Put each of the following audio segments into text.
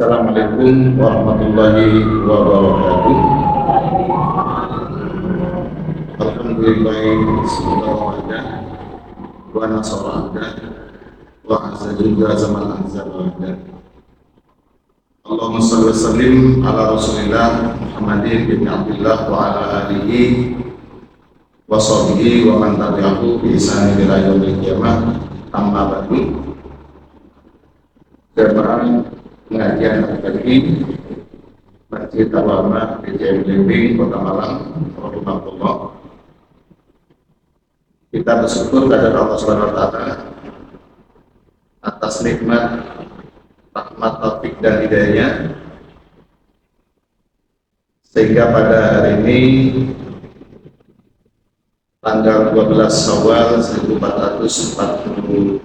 Assalamualaikum warahmatullahi wabarakatuh. Alhamdulillah bismillahirrahmanirrahim. Wa nasrana wa azza juga zaman anzalna. Allahumma shalli wa sallim ala Rasulillah Muhammadin bin Abdullah wa ala alihi wa sahbihi wa man tabi'ahu bi ihsan ila yaumil qiyamah. Amma ba'du. Jemaah pengajian pagi Masjid Al-Ulama PJM Blimbing Kota Malang, rahimahullah. Kita bersyukur kepada Allah Subhanahu wa taala atas nikmat, rahmat, taufik dan hidayahnya, sehingga pada hari ini tanggal 12 Syawal 1445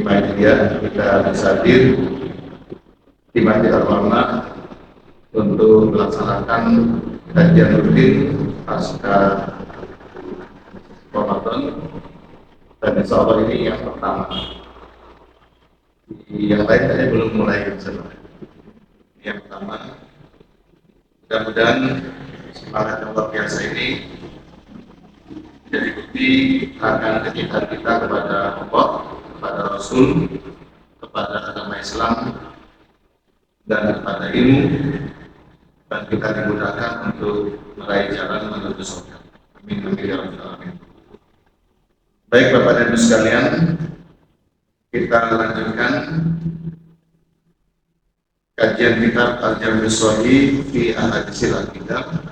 Hijriah kita bisa hadir di Masjid Al-Ulama untuk melaksanakan kajian rutin pasca Ramadan, dan insya Allah ini yang pertama. Yang lain saya belum mulai sebenarnya. Yang pertama, mudah-mudahan semangat yang luar biasa ini jadi bukti akan kecintaan kita kepada Allah, kepada Rasul, kepada agama Islam, dan kepada ilmu, dan kita dimudahkan untuk meraih jalan menuju surga. Amin amin ya rabbal alamin. Baik Bapak dan Ibu sekalian, kita lanjutkan kajian kitab Al-Jami' Shahih fi Ahaditsil Al-Kitab,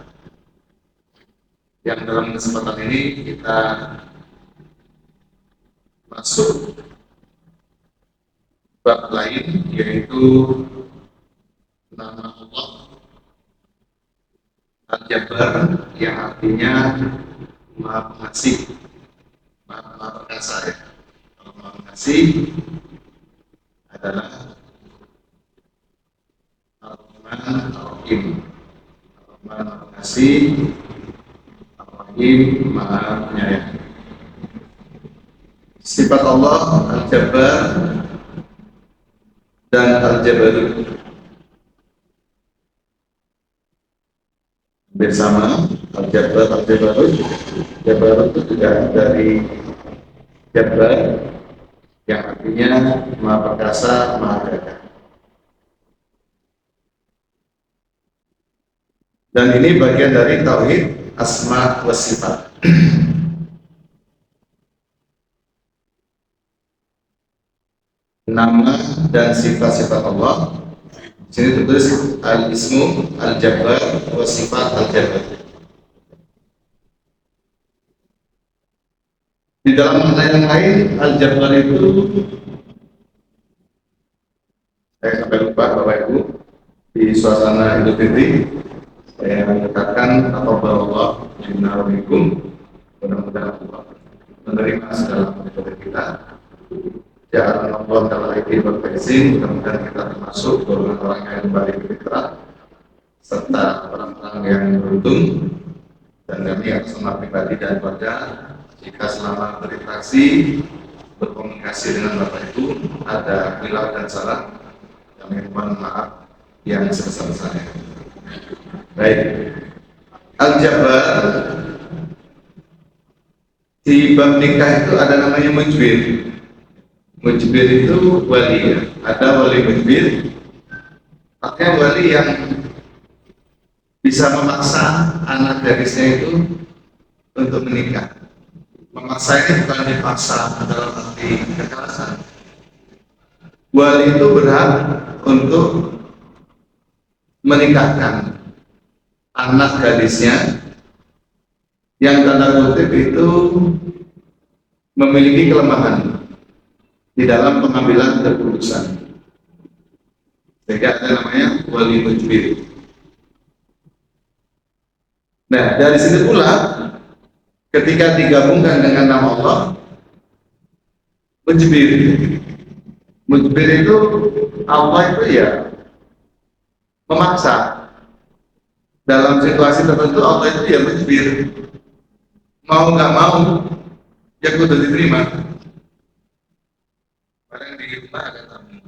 yang dalam kesempatan ini kita masuk bab lain, yaitu nama Allah Al-Jabbar, yang artinya Maha Pengasih, Maha Perkasa ya. Kalau Maha Pengasih adalah Ar-Rahman Ar-Rahim. Ar-Rahman Maha Pengasih, Ar-Rahim Maha Penyayang. Sifat Allah Al-Jabbar dan Al-Jabbarut bersama. Al-Jabbar, Al-Jabbarut, Jabbarut itu juga dari Jabbar, yang artinya Maha Perkasa, Maha Gagah. Dan ini bagian dari tauhid asma wa sifat. Nama dan sifat-sifat Allah. Sini tertulis al-ismu al-jabbar wa sifat al-jabbar. Di dalam makna yang lain, al-jabbar itu, saya sampai lupa Bapak Ibu, di suasana Idul Fitri saya mengatakan taqabbalallahu minna wa minkum. Mudah-mudahan Allah menerima segala ibadah kita. Jangan Allah dalam aiki berfungsi, mudah-mudahan kita termasuk golongan orang yang kembali ke fitrah serta orang-orang yang beruntung. Dan kami atas nama pribadi dan keluarga, jika selama berinteraksi, berkomunikasi dengan Bapak Ibu ada khilaf dan salah, kami mohon maaf yang sebesar-besarnya. Baik, Al-Jabbar di bab nikah itu ada namanya mujbir. Mujbir itu wali ya. Ada wali mujbir, artinya wali yang bisa memaksa anak gadisnya itu untuk menikah. Memaksa ini bukan dipaksa dalam arti kekerasan. Wali itu berhak untuk menikahkan anak gadisnya yang tanda kutip itu memiliki kelemahan di dalam pengambilan keputusan, sehingga ada namanya wali mujbir. Nah, dari sini pula ketika digabungkan dengan nama Allah mujbir. Mujbir itu Allah itu ya memaksa. Dalam situasi tertentu Allah itu ya mujbir. Mau nggak mau ya kudu diterima. Barang di rumah ada tamu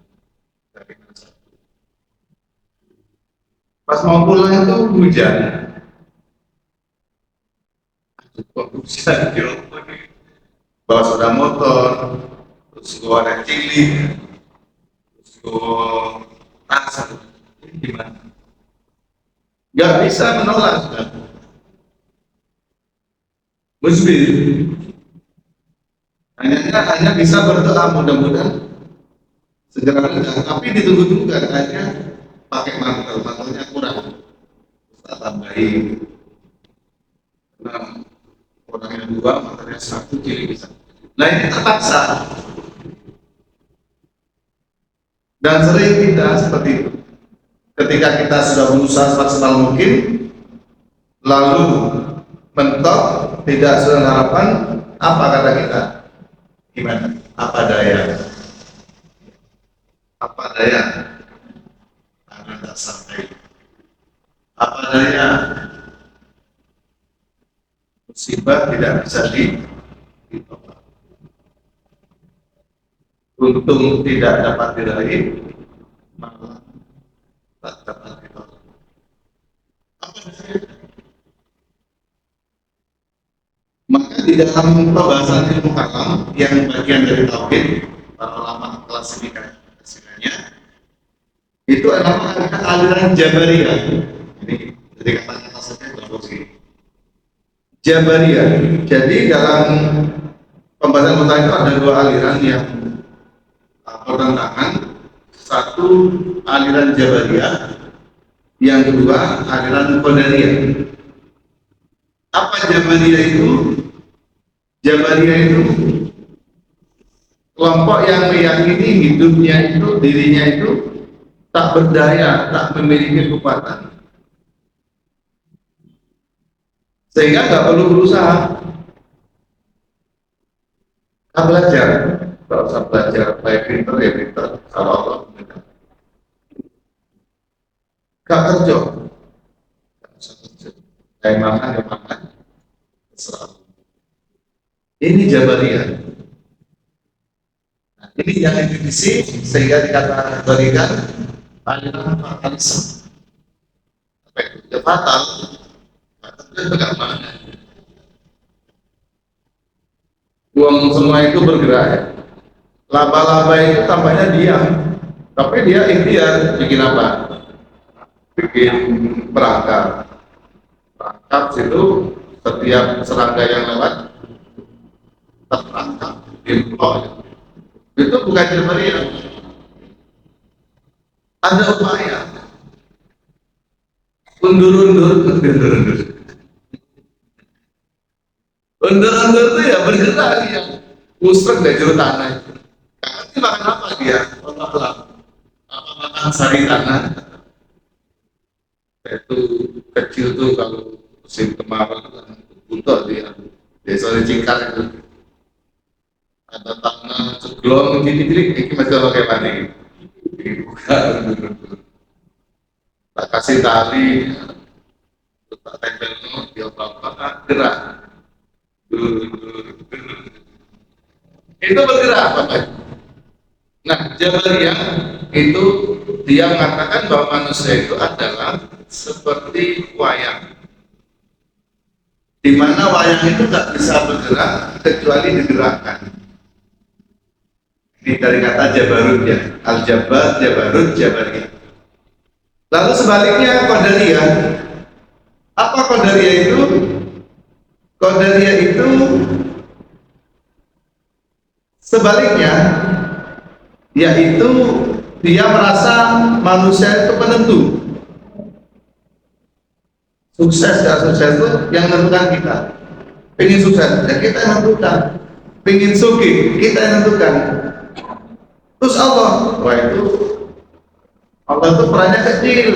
dari mana satu. Pas mau pulang itu hujan. Kok hujan gitu? Bawa sepeda motor, terus gua ada cilik, terus gua tasan. Ini gimana? Gak bisa menolak, sudah. Musbil. Hanya bisa berdoa mudah-mudahan segera reda, tapi ditunggu-tunggu kan, akhirnya pakai mantelnya kurang, kita tambahin. Nah, orang yang dua, mantelnya satu, kiri bisa. Nah ini terpaksa, dan sering kita seperti itu. Ketika kita sudah berusaha semaksimal mungkin, lalu mentok, tidak sesuai harapan, apa kata kita? Gimana? Apa daya? Apa daya? Karena tak sampai. Apa daya? Musibah tidak bisa ditolak. Untung tidak dapat diraih, malah tak dapat ditolak. Apa daya? Maka di dalam pembahasan ilmu kalam yang bagian dari tauhid, para ulama klasifikasinya itu adalah aliran Jabariyah. Ini dari kata-kata saja bagus ini. Jabariyah. Jadi dalam pembahasan tentang itu ada dua aliran yang bertentangan. Satu aliran Jabariyah, yang kedua aliran Qadariyah. Apa Jabariyah itu? Jabariyah itu kelompok yang meyakini hidupnya itu, dirinya itu tak berdaya, tak memiliki kekuatan, sehingga nggak perlu berusaha. Kita belajar, kalau usah belajar baik pinter ya pinter, kalau Allah nggak kerja, kayak makan ya makan, terserah. Ini Jabariyah. Nah, ini yang dikritisi sehingga dikategorikan aliran fatalisme. Apa itu? Ya fatal. Fatal bagaimana? Uang semua itu bergerak ya. Laba-laba itu tampaknya diam, tapi dia ikhtiar bikin apa? Bikin perangkap. Perangkap itu setiap serangga yang lewat terperangkap, diemplok. Itu bukan Jabariyah. Ada upaya undur-undur itu ya bergerak dia, musrek dari jero tanah itu. Karena makan apa dia? Apa makan sari tanah? Itu kecil tuh kalau musim kemarau kan butuh dia. Desa Cingkar itu ada tanah ceglong gini-gini, ini masih pakai mani. Dibuka, tak kasih tali, tak tempel dia bapak gerak. Itu bergerak Bapak. Nah, Jabariyah itu dia mengatakan bahwa manusia itu adalah seperti wayang, di mana wayang itu tak bisa bergerak kecuali digerakkan. Ini dari kata Jabarut ya, Al-Jabar, Jabarut, Jabariyah. Lalu sebaliknya Qadariyah. Apa Qadariyah itu? Qadariyah itu sebaliknya, yaitu dia merasa manusia itu penentu. Sukses dan sukses itu yang menentukan kita. Pengen sukses, ya kita yang menentukan. Pengen sugih, kita yang menentukan. Terus Allah, wah itu Allah itu perannya kecil.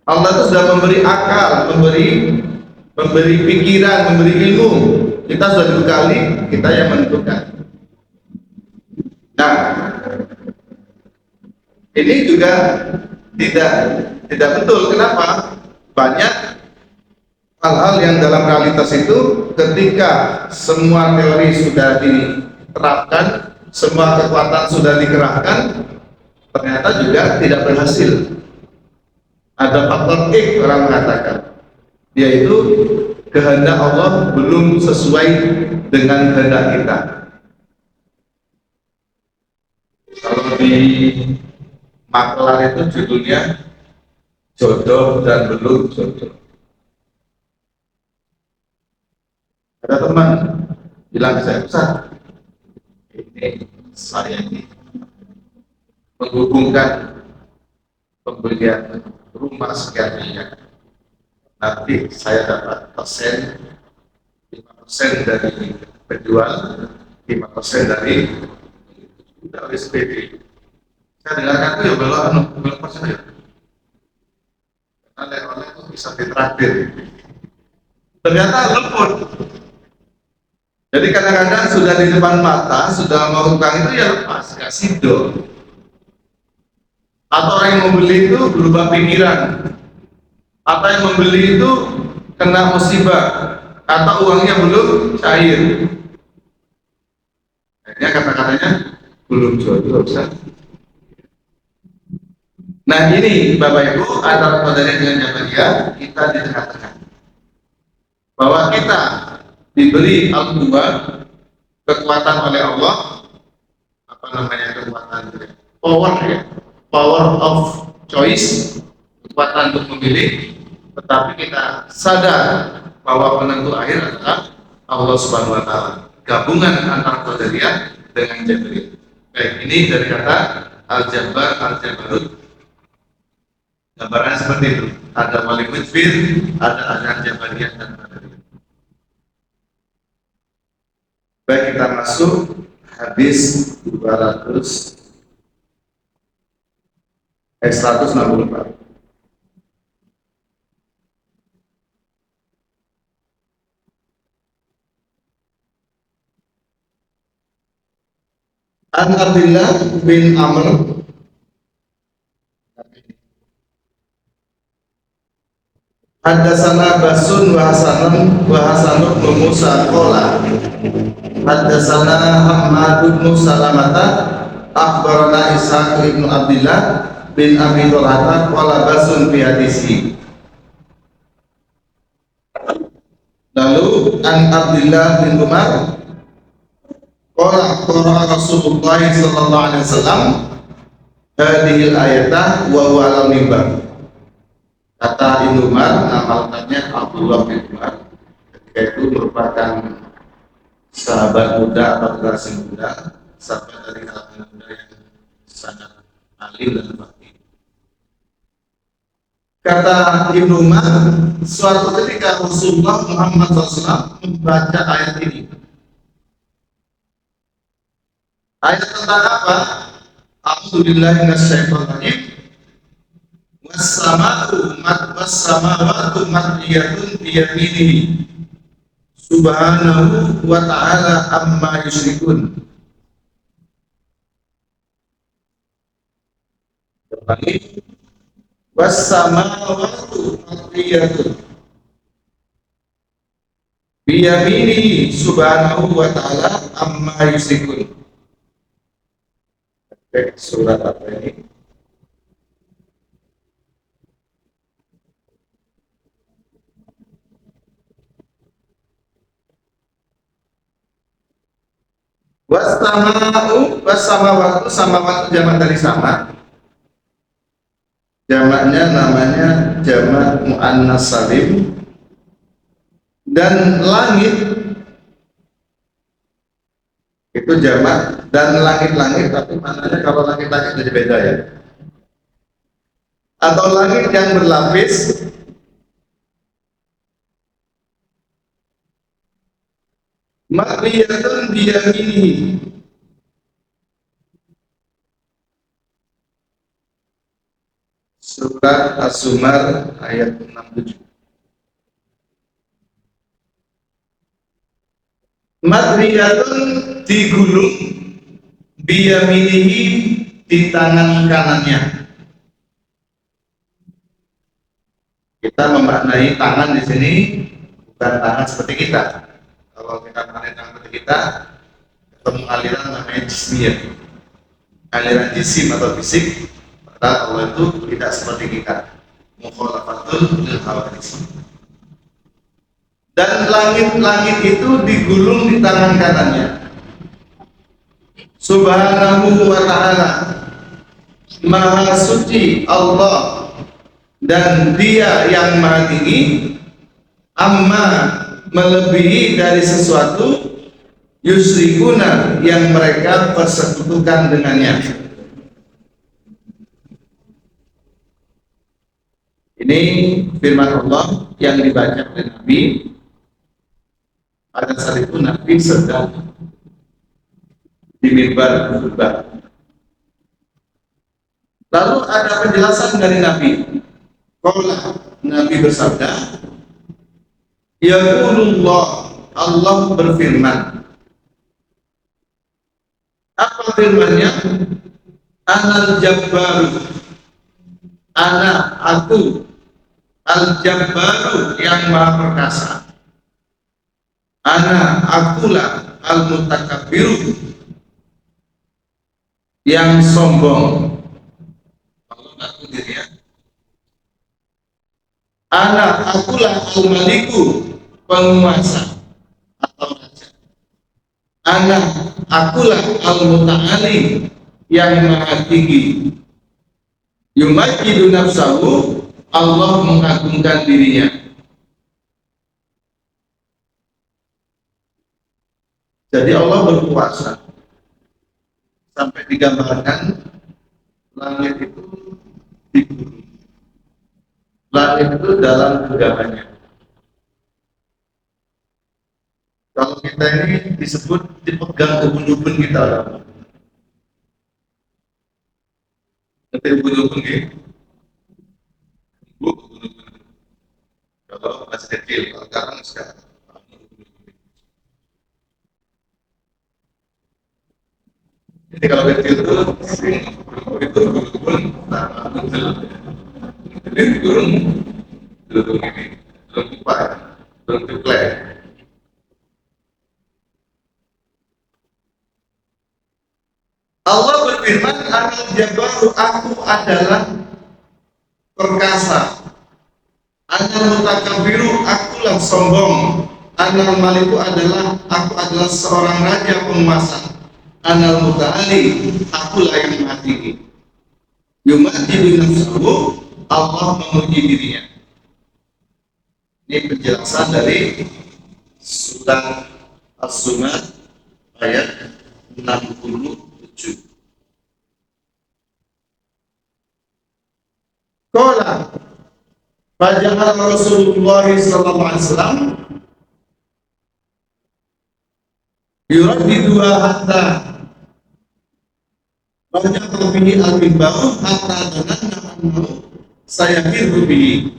Allah itu sudah memberi akal, memberi pikiran, memberi ilmu. Kita sudah dibekali, kita yang menentukan. Nah, ini juga tidak betul. Kenapa? Banyak hal-hal yang dalam realitas itu ketika semua teori sudah diterapkan, semua kekuatan sudah dikerahkan, ternyata juga tidak berhasil. Ada faktor X orang mengatakan, yaitu kehendak Allah belum sesuai dengan kehendak kita. Kalau di maklar itu judulnya jodoh dan belum jodoh. Ada teman bilang ke saya, Ustaz, ini saya ini menghubungkan pembelian rumah sekian miliar, nanti saya dapat persen 5% dari penjual, 5% dari SPD. Saya dengarkan itu ya belum persen ya, karena oleh itu bisa ditraktir. Ternyata luput. Jadi kadang-kadang sudah di depan mata, sudah mau tukang itu ya lepas, nggak sido. Atau orang yang membeli itu berubah pikiran, atau yang membeli itu kena musibah, atau uangnya belum cair. Akhirnya kata-katanya belum jodoh, Ustaz. Nah ini Bapak Ibu, antara Qadariyah dengan Jabariyah, kita di tengah-tengah. Bahwa kita diberi al-quwwah, kekuatan oleh Allah, apa namanya kekuatan, power ya, power of choice, kekuatan untuk memilih, tetapi kita sadar bahwa penentu akhir adalah Allah Subhanahu wa Ta'ala. Gabungan antara Qadariyah dengan Jabariyah. Baik, ini dari kata al-Jabar, al-Jabarut. Gambarannya seperti itu. Ada Malik Mutfir, ada aliran Jabariyah dan Qadariyah. Baik, kita masuk hadis 164. An Abdullah bin Amr Haddatsana Basun wa Hasanun bin Musa qala Haddatsana Ahmad bin Salamata akhbarana Ishaq bin Abdullah bin Abi Talha qala Basun fi hadisi. Lalu an Abdullah bin Umar qala Rasulullah sallallahu alaihi wasallam hadhil ayatah wa huwa al-mimbar. Kata Ibnu Umar, nama lengkapnya Abdullah bin Umar, ketika itu merupakan sahabat muda atau generasi muda, sahabat dari kalangan muda yang sangat alim dan fakih. Kata Ibnu Umar, suatu ketika Rasulullah Muhammad SAW membaca ayat ini. Ayat tentang apa? A'udzubillahi minasyaitonir rajim. Was-samawatu matwiyatun biyaminihi subhanahu wa ta'ala amma yusyrikun. Was-samawatu matwiyatun biyaminihi subhanahu wa ta'ala amma yusyrikun. Surat apa ini? Wassamawatu jamak dari sama. Jamaknya namanya jamak muannas salim. Dan langit itu jamak, dan langit-langit, tapi maknanya kalau langit-langit jadi beda ya. Atau langit yang berlapis. Makriyatun biyaminihi. Surat As-Zumar ayat 67. Makriyatun digulung, biyaminihi di tangan kanannya. Kita memaknai tangan di sini bukan tangan seperti kita. Kalau kita pakai tangan seperti kita, ketemu aliran namanya jismiyah, aliran jisim atau fisik, padahal Allah itu tidak seperti kita. mukhalafatul lil hawadits. Dan langit-langit itu digulung di tangan kanannya. Subhanahu wa ta'ala, maha suci Allah dan Dia yang maha tinggi, amma melebihi dari sesuatu yusyrikuna yang mereka persekutukan dengannya. Ini firman Allah yang dibaca oleh Nabi. Pada saat itu Nabi sedang di mimbar khutbah. Lalu ada penjelasan dari Nabi. Qala, Nabi bersabda, yaqulullah, Allah berfirman. Apa firman-Nya? Anal jabbaru, aku al-jabbaru yang maha perkasa. Akulah al-mutakabbiru yang sombong. Allah ngaku dirinya. Akulah al-maliku, penguasa atau raja. Akulah al-muta'ali yang maha tinggi. Yumajidu nafsahu, Allah mengagungkan dirinya. Jadi Allah berkuasa sampai digambarkan langit itu digulung. Langit itu dalam genggamannya. Kalau kita ini disebut dipegang ubun-ubun kita lah. Nanti ubun-ubun gitu. Kalau masih kecil, kalau sekarang. Jadi kalau kecil itu ubun-ubun sama kecil. Jadi turun ini, turun pipa, turun tuklek. Allah berfirman, Anal Jabbaru, aku adalah perkasa. Anal Mutakabbiru, akulah sombong. Anal Maliku aku adalah seorang raja penguasa. Anal Muta'ali, akulah yang maha tinggi. Yumajidu nafsahu, Allah memuji dirinya. Ini penjelasan dari surah As-Zumar ayat 67. Qala faja'al Rasulullah sallallahu alaihi wasallam yuraddiduha hatta faja'al bihi al-minbaru hatta dhananna annahu saya bihi.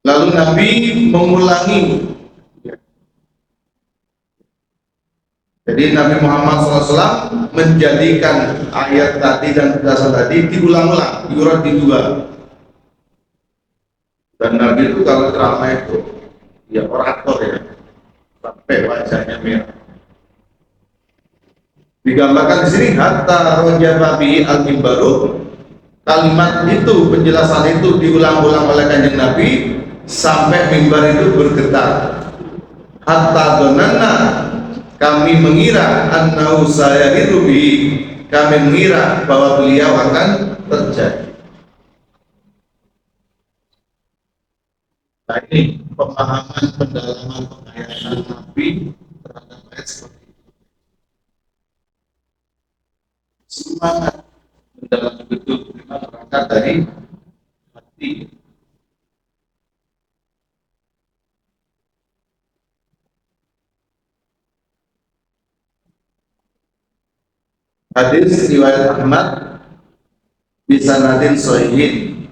Lalu Nabi mengulangi. Jadi Nabi Muhammad SAW menjadikan ayat tadi dan penjelasan tadi diulang-ulang, yurat di dua. Dan Nabi itu kalau ceramah itu ya orator ya, sampai wajahnya merah. Digambarkan di sini hatta roja bi al-mimbaru, kalimat itu, penjelasan itu diulang-ulang oleh kanjeng Nabi sampai mimbar itu bergetar. Hatta donana, kami mengira annahu sayahiru bihi, kami mengira bahwa beliau akan terjadi. Nah ini pemahaman pendalaman penghayatan Nabi terhadap ayat seperti itu. Semangat mendalam betul memang berangkat dari hati. Hadis riwayat Ahmad bisanadin sohihin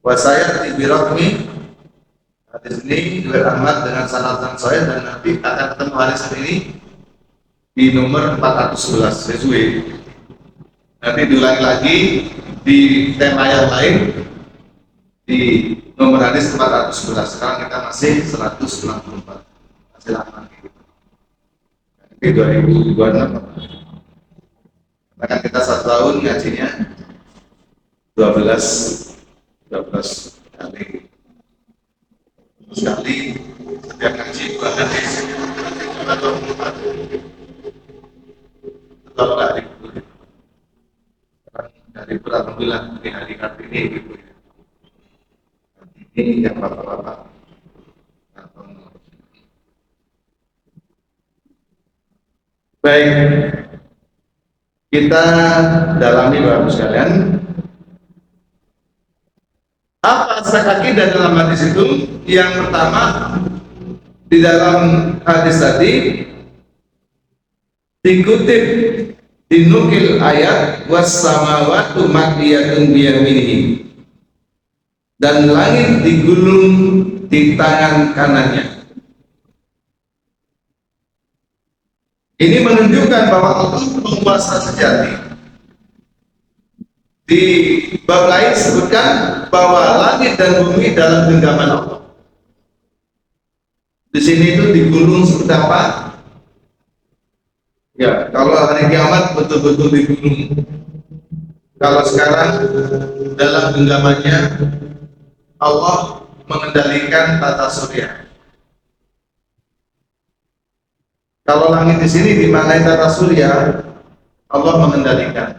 wasayat ibirokmi. Hadis ini riwayat Ahmad dengan sanad yang sahih dan nanti akan ketemu hadis ini di nomor 411 sesuai. Nanti diulangi lagi di tema yang lain di nomor hadis 411. Sekarang kita masih 164. Masih lama gitu. Ini 2026. Bahkan kita 1 tahun ngajinya 12 kali. Sekali setiap ngaji 2 hari. Atau 4 atau hari. Dari alhamdulillah di hari Kartini gitu ya. Ini yang bapak-bapak. Baik, kita dalami Bapak sekalian. Apa aspek akidah dalam hadis itu? Yang pertama, di dalam hadis tadi dikutip, dinukil ayat was-samawatu matwiyatun biyaminihi, dan langit digulung di tangan kanannya. Ini menunjukkan bahwa Allah penguasa sejati. Di bab lain disebutkan bahwa langit dan bumi dalam genggaman Allah. Di sini itu digulung seperti apa? Ya, kalau hari kiamat betul-betul digulung. Kalau sekarang dalam genggamannya Allah mengendalikan tata surya. Kalau langit di sini dimaknai tata surya, Allah mengendalikan.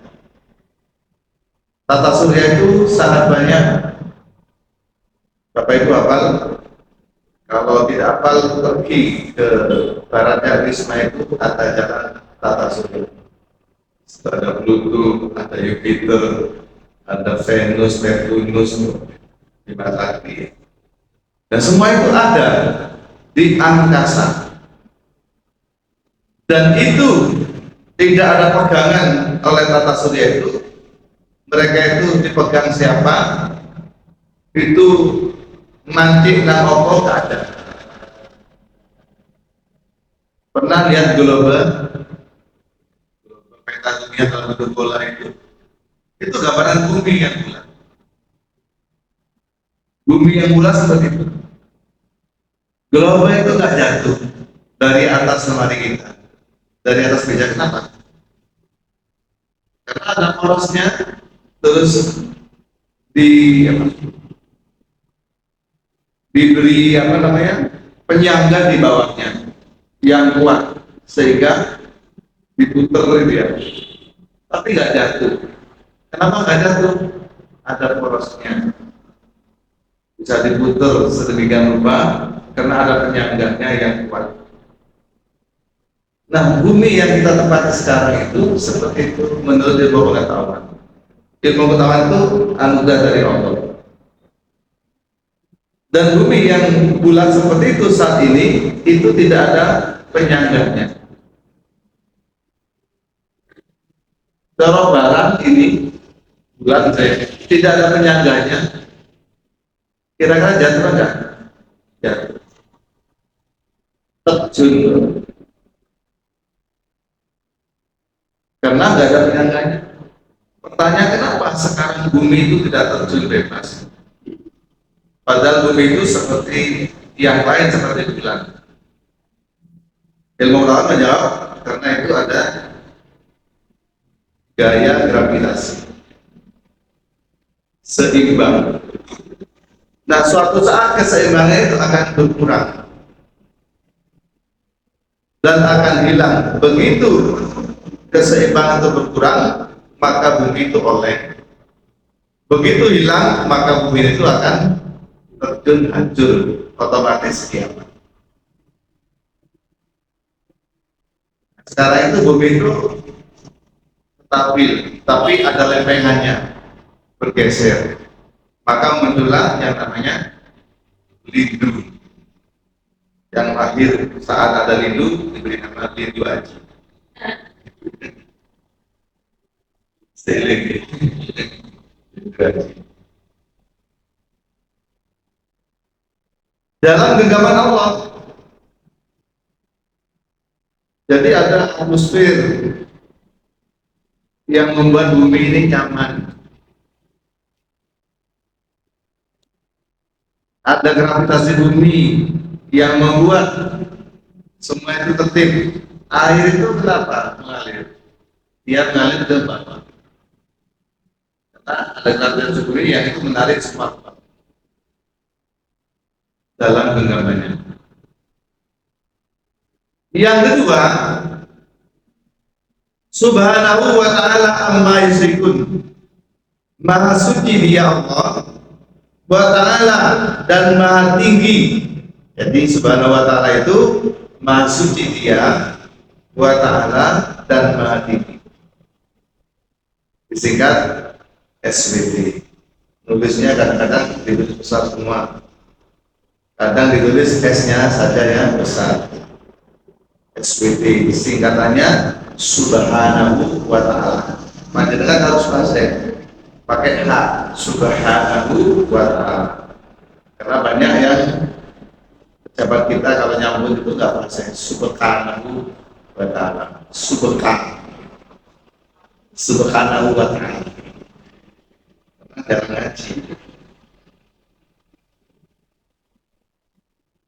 Tata surya itu sangat banyak. Bapak Ibu hafal? Kalau tidak hafal, pergi ke baratnya Risma itu ada jalan tata surya. Ada Pluto, ada Jupiter, ada Venus, Neptunus, di matahari. Dan semua itu ada di angkasa. Dan itu tidak ada pegangan oleh tata surya itu. Mereka itu dipegang siapa? Itu mancing dan opo gak ada. Pernah lihat global peta dunia dalam bentuk bola itu? Itu gambaran bumi yang bulat. Bumi yang bulat seperti itu. Global itu gak jatuh dari atas lemari kita. Dari atas meja, kenapa? Karena ada porosnya, terus diberi penyangga di bawahnya yang kuat sehingga diputer itu ya, tapi nggak jatuh. Kenapa nggak jatuh? Ada porosnya, bisa diputer sedemikian rupa karena ada penyangganya yang kuat. Nah, bumi yang kita tempati sekarang itu seperti itu menurut ilmu pengetahuan. Ilmu pengetahuan itu anugerah dari Allah. Dan bumi yang bulat seperti itu saat ini itu tidak ada penyangganya. Kalau barang ini bulat tidak ada penyangganya, kira-kira jatuh enggak? Jatuh. Terjun. Karena nggak ada penyangganya. Pertanyaan, kenapa sekarang bumi itu tidak terjun bebas? Padahal bumi itu seperti yang lain, seperti bulan. Ilmu pengetahuan menjawab, karena itu ada gaya gravitasi seimbang. Nah, suatu saat keseimbangan itu akan berkurang dan akan hilang. Begitu keseimbangan itu berkurang, maka bumi itu oleng. Begitu hilang, maka bumi itu akan terjun hancur, otomatis kiamat. Sekarang itu bumi itu stabil, tapi ada lempengannya, bergeser. Maka muncullah yang namanya lindu. Yang lahir saat ada lindu diberi nama lindu aji. Seling. Dalam genggaman Allah. Jadi ada atmosfer yang membuat bumi ini nyaman. Ada gravitasi bumi yang membuat semua itu tertib. Air itu kenapa mengalir? dia mengalir ke bawah. Karena ada gerakan suburi yang itu menarik semua dalam genggamannya. Yang kedua, Subhanahu wa ta'ala amma yusyrikun. Maha suci dia Allah wa ta'ala dan maha tinggi. Jadi Subhanahu wa ta'ala itu maha suci dia wa ta'ala dan maha tinggi. Disingkat SWT. Nulisnya kadang-kadang ditulis besar semua, kadang ditulis S-nya saja yang besar. SWT singkatannya Subhanahu wa ta'ala. Panjenengan harus pakai H, Subhanahu wa ta'ala. Karena banyak yang pejabat kita kalau nyambut itu nggak bahasa Subhanahu wa ta'ala. Subhanahu wa ta'ala. Karena jarang ngaji.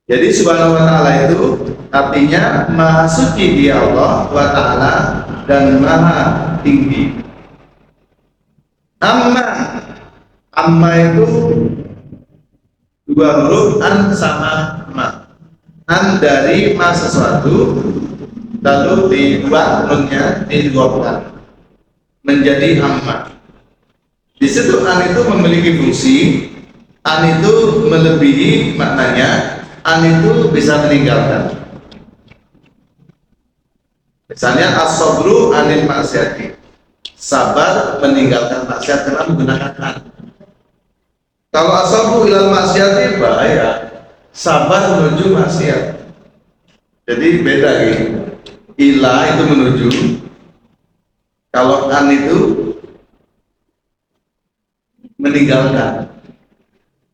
Jadi Subhanahu wa ta'ala itu artinya maha suci dia Allah wa ta'ala dan maha tinggi. Amma itu dua huruf an sama ma. An dari ma sesuatu lalu dibuat nunnya didobrak menjadi amma. Di situ an itu memiliki fungsi, an itu melebihi maknanya. An itu bisa meninggalkan. Misalnya as-sabru anil maksiati, sabar meninggalkan maksiat karena menggunakan an. Kalau as-sabru ilal maksiati bahaya, sabar menuju maksiat. Jadi beda gitu. Ila itu menuju, kalau an itu meninggalkan.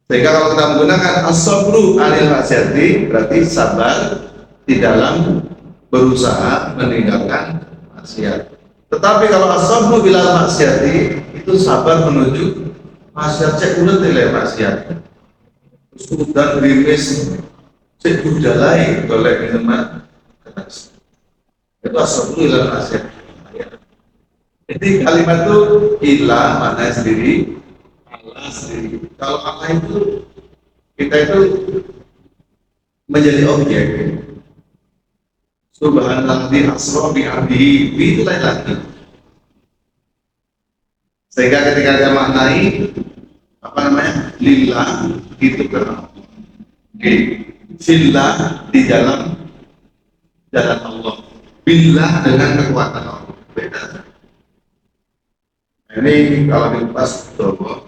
Sehingga kalau kita menggunakan as-sabru anil maksiati berarti sabar di dalam berusaha meninggalkan maksiat. Tetapi kalau as-sabru bilal maksiati itu sabar menuju maksiat, cek ulet nilai maksiat. Terus kemudian gerimis cek budalai oleh minuman keras. Itu as-sabru bilal maksiati. Jadi kalimat itu ilah maknanya sendiri, Allah sendiri. Kalau Allah itu kita itu menjadi objek. Subhanallah asra bi abdihi, itu lain lagi. Sehingga ketika kita maknai apa namanya lillah itu karena fillah di dalam jalan Allah, billah dengan kekuatan Allah, beda. Ini kalau dikupas doa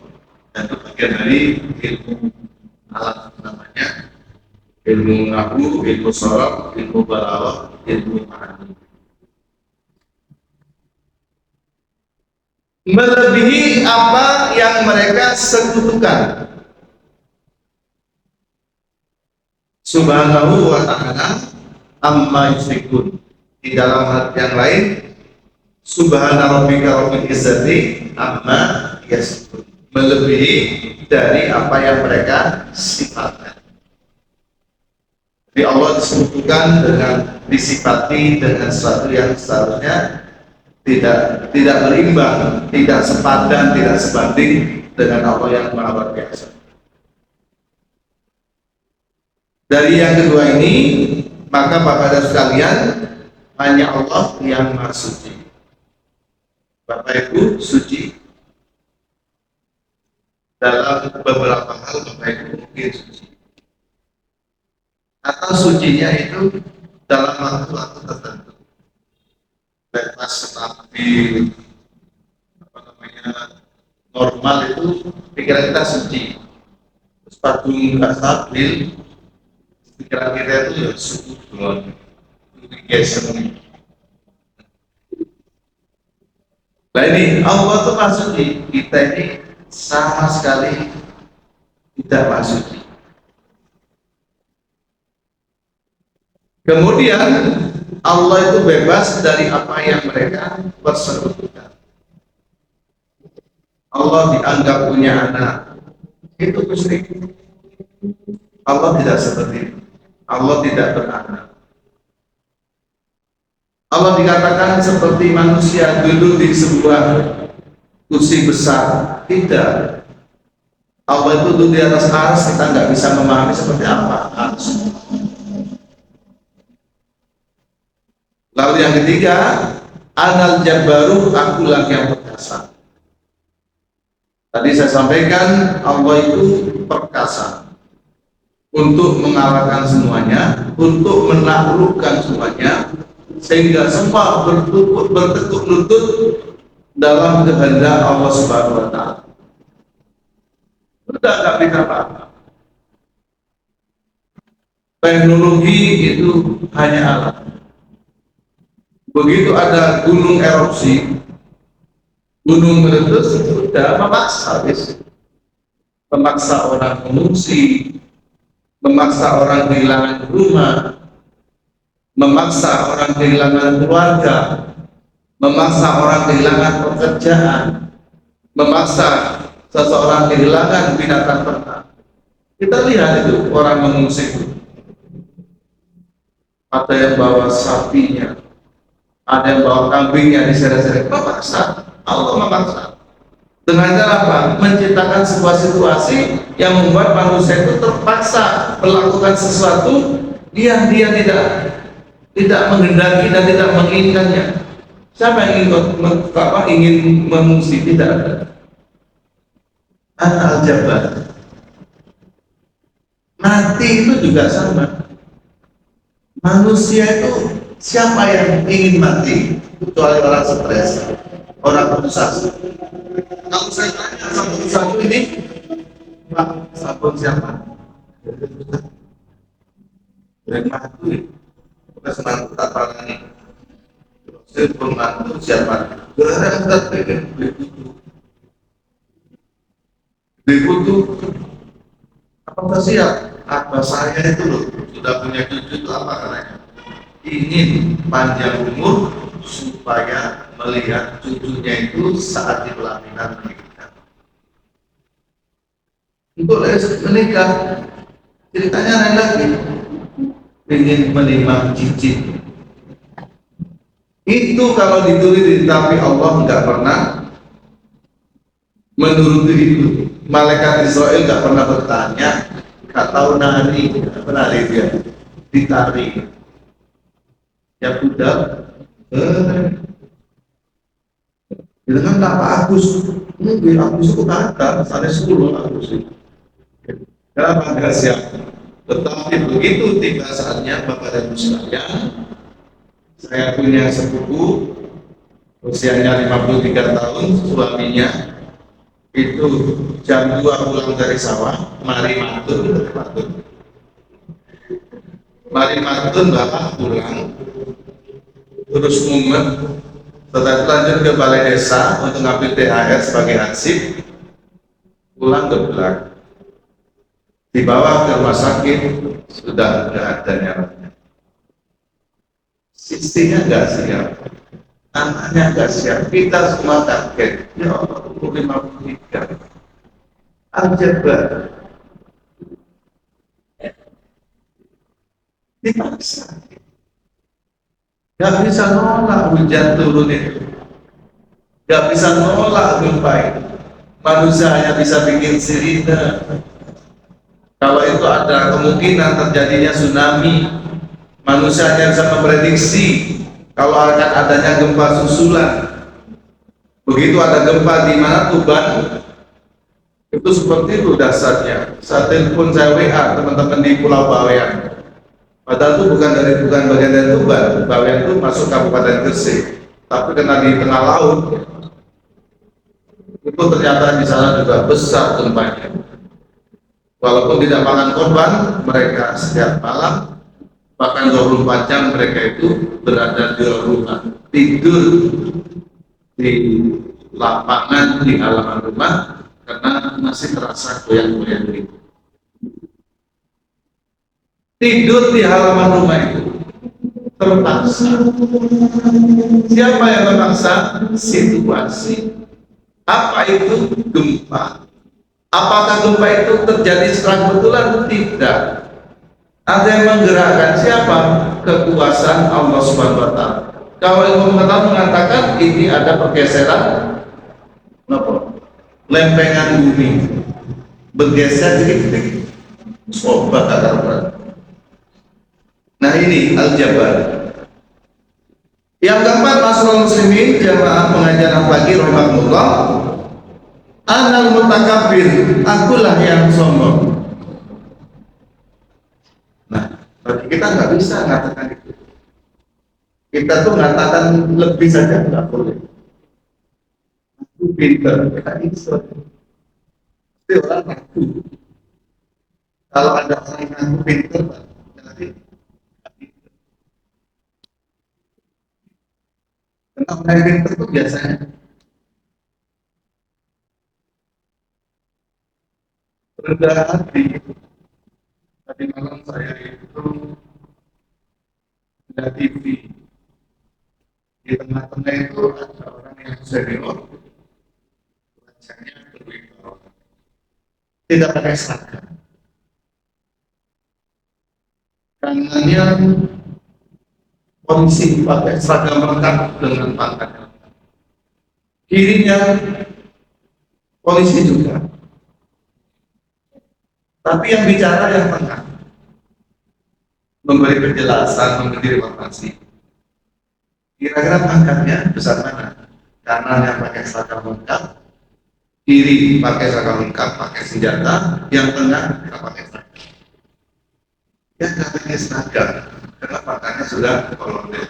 dan itu bagian dari ilmu alat namanya ilmu ngaku, ilmu sorok, ilmu balawah, ilmu ma'ani. Melebihi apa yang mereka sekutukan. Subhanahu wa ta'ala amma yusyrikun. Di dalam hal yang lain Subhana rabbika rabbil izzati amma yasifun, melebihi dari apa yang mereka sifatkan. Jadi Allah disebutkan dengan disifati dengan sesuatu yang seharusnya tidak berimbang, tidak sepadan, tidak sebanding dengan Allah yang Maha Luar Biasa. Dari yang kedua ini, maka Bapak dan sekalian, hanya Allah yang Maha Suci. Bapak Ibu suci dalam beberapa hal, Bapak Ibu mungkin suci, atau sucinya itu dalam waktu-waktu tertentu. Bebas stabil, apa namanya normal itu pikiran kita suci. Terus padu nggak stabil, pikiran kita itu ya suci belum, geser nih. Nah ini Allah itu masuki, kita ini sama sekali tidak masuki. Kemudian Allah itu bebas dari apa yang mereka persekutukan. Allah dianggap punya anak, itu musyrik. Allah tidak seperti itu. Allah tidak beranak. Allah dikatakan dikatakan seperti manusia duduk di sebuah kursi besar. Tidak. Allah itu duduk di atas ars, kita nggak bisa memahami seperti apa ars. Lalu yang ketiga, Anal Jabbaru, akulah yang perkasa. Tadi saya sampaikan Allah itu perkasa untuk mengalahkan semuanya, untuk menaklukkan semuanya, sehingga semua bertekuk lutut dalam kehendak Allah Subhanahu wa Ta'ala. Sudah nggak bisa apa-apa. Teknologi itu hanya alat. Begitu ada gunung erupsi, gunung meletus, sudah memaksa orang mengungsi, memaksa orang kehilangan rumah, memaksa orang kehilangan keluarga, memaksa orang kehilangan pekerjaan, memaksa seseorang kehilangan binatang ternak. Kita lihat itu orang mengungsi itu. Ada yang bawa sapinya, ada yang bawa kambingnya diseret-seret. Memaksa, Allah memaksa. Dengan cara apa? Menciptakan sebuah situasi yang membuat manusia itu terpaksa melakukan sesuatu yang dia tidak menghendaki dan tidak menginginkannya. Siapa yang ingin mengungsi? Tidak ada. Al-Jabbar. Mati itu juga sama. Manusia itu siapa yang ingin mati? Kecuali orang stres, orang putus asa. Kalau saya tanya satu ini, Pak, sabun siapa? Mati. Bukan senang tatarannya. Saya pembantu siapa? Gerang tertentu. Dibutuh apa siap? Apa saya itu loh sudah punya cucu itu apa katanya? Ingin panjang umur supaya melihat cucunya itu saat di pelaminan menikah. Untuk menikah ceritanya lain lagi. Ingin menimang cicit. Itu kalau dituruti, tapi Allah nggak pernah menuruti itu. Malaikat Israel nggak pernah bertanya, nggak tahu nari dia ditarik. Ya budak, itu kan Pak Agus, mungkin Agus itu kata, ada 10 Agus itu. Kenapa nggak siap? Tetapi begitu tiba saatnya Bapak dan Ibu sekalian, saya punya sepupu usianya 53 tahun, suaminya itu jam 2 pulang dari sawah, mari matun, Bapak pulang, terus mumet, setelah itu lanjut ke balai desa untuk ngambil THR sebagai hansip, pulang ke belakang, dibawa ke rumah sakit, sudah tidak ada nyawanya. Istrinya nggak siap, anaknya nggak siap, kita semua kaget. Ya Allah, umur 53, Al-Jabbar dipaksa, nggak bisa nolak hujan turun itu, nggak bisa nolak gempa itu. Manusia hanya bisa bikin sirine. Kalau itu ada kemungkinan terjadinya tsunami, manusia hanya bisa memprediksi kalau akan adanya gempa susulan. Begitu ada gempa di mana Tuban, itu seperti itu dasarnya. Saya telepon, saya WA teman-teman di Pulau Bawean. Padahal itu bukan bagian dari Tuban. Bawean itu masuk Kabupaten Gresik, tapi karena di tengah laut, itu ternyata di sana juga besar gempanya. Walaupun tidak makan korban, mereka setiap malam, bahkan 24 jam mereka itu berada di rumah, tidur di lapangan di halaman rumah karena masih terasa goyang-goyang gitu. Tidur di halaman rumah itu terpaksa. Siapa yang terpaksa? Situasi. Apa itu? Gempa. Apakah gempa itu terjadi secara kebetulan? Tidak. Ada yang menggerakkan siapa? Kekuasaan Allah Subhanahu wa Ta'ala. Kalau ilmu pengetahuan mengatakan ini ada pergeseran apa? Lempengan bumi bergeser sedikit. Coba kata. Nah ini aljabar. Yang keempat, masyaallah muslimin jamaah pengajian pagi rahmatullah, anal mutakabbir, akulah yang sombong. Nah, bagi kita nggak bisa mengatakan itu. Kita tuh mengatakan lebih saja nggak boleh. Aku pintar, nggak bisa. Itu orang ngaku. Kalau ada orang yang ngaku pintar, berarti karena orang yang pintar itu biasanya rendah hati. Tadi malam saya itu ada TV. Di tengah-tengah itu ada orang yang senior, wajahnya berwibawa, tidak pakai seragam, kanannya polisi pakai seragam lengkap dengan pangkat, kirinya polisi juga, tapi yang bicara yang tengah, memberi penjelasan, memberi informasi. Kira-kira pangkatnya besar mana? Kanannya pakai seragam lengkap, kiri pakai seragam lengkap, pakai senjata, yang tengah tidak pakai seragam. Ya nggak pakai seragam, karena pangkatnya sudah kolonel.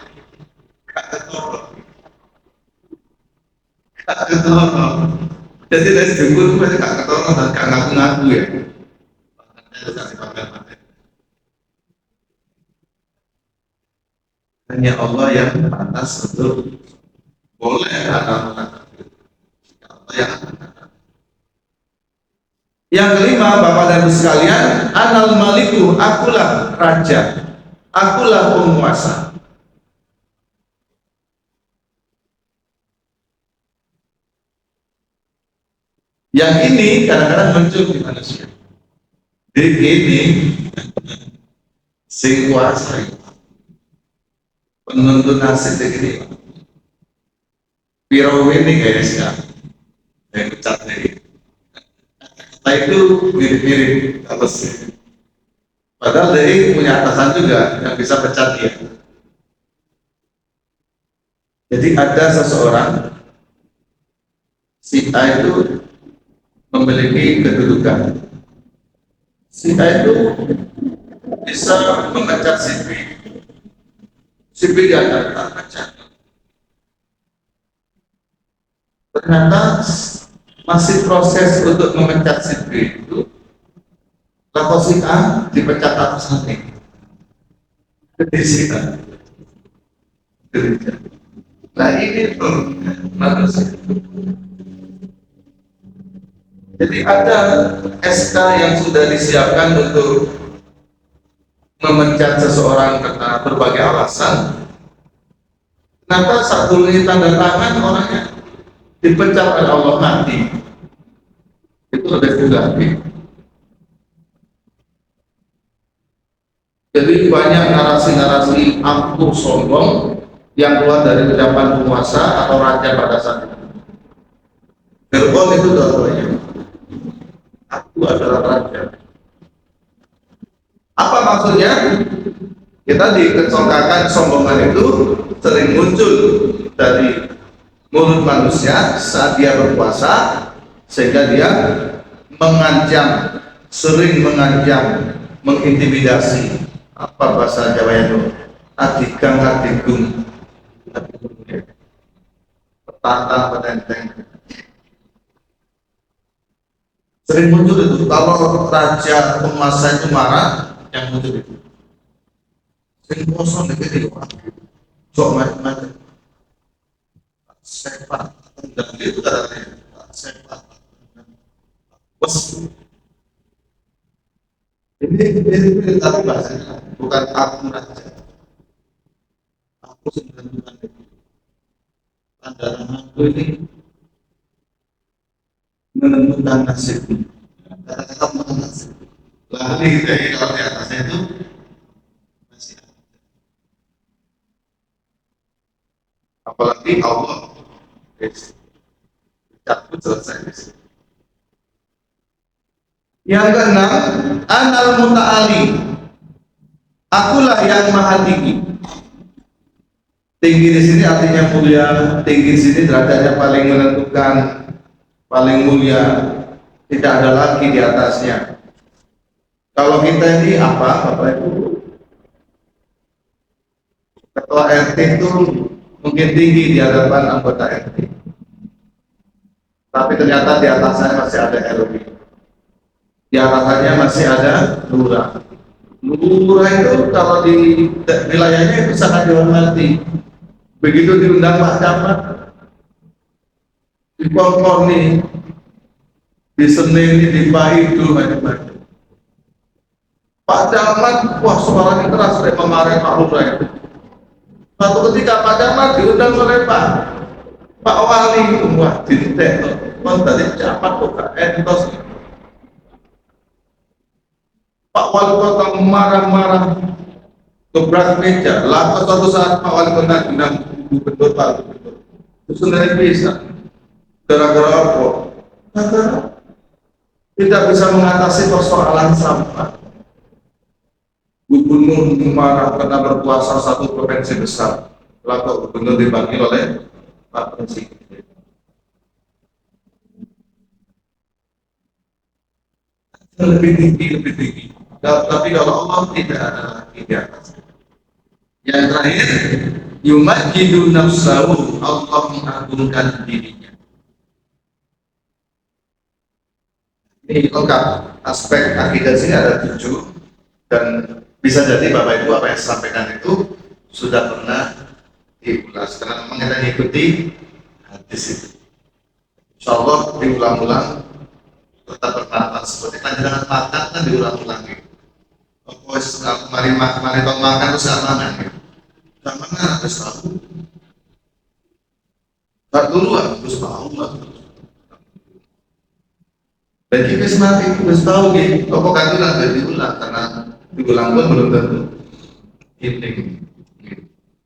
Kak ketolong. Jadi dari jemput itu masih kak ketolong dan kak ngaku-ngaku ya. Pangkatnya itu kasih pangkat. Hanya Allah yang pantas untuk boleh ada mengatakan. Allah yang Yang kelima, Bapak dan Ibu sekalian, anal maliku, akulah raja, akulah penguasa. Yang ini kadang-kadang muncul di manusia. Jadi ini sing kuasa, penuntun nasib begini. Piro ini guys ya, yang pecat nih. Nah itu mirip-mirip atas. Padahal dari punya atasan juga yang bisa pecat dia. Jadi ada seseorang, si A itu memiliki kedudukan. Si A itu bisa memecat si B. Si B gak akan pecat. Ternyata masih proses untuk memecat si B itu, lalu si A dipecat atasannya. Di sini. Nah ini tuh manusia. Jadi ada SK yang sudah disiapkan untuk memecat seseorang karena berbagai alasan. Ternyata saat tulis tanda tangan orangnya dipecat oleh Allah mati. Itu lebih juga. Jadi banyak narasi-narasi ampuh sombong yang keluar dari ucapan penguasa atau raja pada saat itu. Gerbong itu contohnya. Aku adalah raja. Apa maksudnya? Kita dikecokakan sombongan itu sering muncul dari mulut manusia saat dia berkuasa, sehingga dia mengancam, sering mengancam, mengintimidasi. Apa bahasa Jawa itu? Adigang, adigung, petantang, petenteng. Sering muncul itu. Kalau raja penguasa itu marah, yang muncul itu. Sering kosong gitu, sok macam-macam. Sepak, dan itu katanya sepak. Bos. Ini tapi bahasanya bukan aku raja. Aku sebenarnya itu. Pandangan aku ini menentukan nasib. Kata-kata menentukan nasib. Lalu jadi kalau di atasnya itu masih ada. apalagi Allah. Cabut selesai. Yang keenam, anal muta'ali, akulah yang maha tinggi. Tinggi di sini artinya mulia, tinggi di sini derajatnya paling menentukan, paling mulia, tidak ada lagi di atasnya. Kalau kita ini apa, Bapak Ibu? Ketua RT itu mungkin tinggi di hadapan anggota RT, tapi ternyata di atasnya masih ada RW, di atasnya masih ada lurah. Lurah itu kalau di wilayahnya itu sangat dihormati. Begitu diundang Pak Camat, di Polkoni, di Senin, di Paidu, macam-macam. Pak Camat, wah suaranya keras, memarahi Pak Lurah itu. Suatu ketika Pak Camat diundang oleh Pak Wali, wah ditek, tadi Camat kok gak entos. Pak Wali Kota marah-marah, gebrak meja. Lalu suatu saat Pak Wali Kota bilang, Gubernur Pak Gubernur, itu sebenarnya bisa. Gara-gara apa? Karena tidak bisa mengatasi persoalan sampah. Gubernur marah karena berkuasa satu provinsi besar. Lalu gubernur dipanggil oleh Pak Presiden. Lebih tinggi. Tapi kalau Allah tidak ada lagi di atas. Yang terakhir, yumajidu nafsahu, Allah mengagungkan dirinya. Ini lengkap. Aspek akidah sini ada 7, dan bisa jadi Bapak Ibu apa yang sampaikan itu sudah pernah diulas karena memang kita mengikuti hadis itu. Insya Allah diulang-ulang, tetap bermanfaat. Seperti pelajaran makan kan diulang-ulang gitu. Mari tahun makan terus keamanan gitu. Keamanan harus tahu. Tak duluan terus tahu lah. Dan kita mati terus tahu gitu. Kok kandilan tidak diulang karena diulang pun belum tentu. Ini.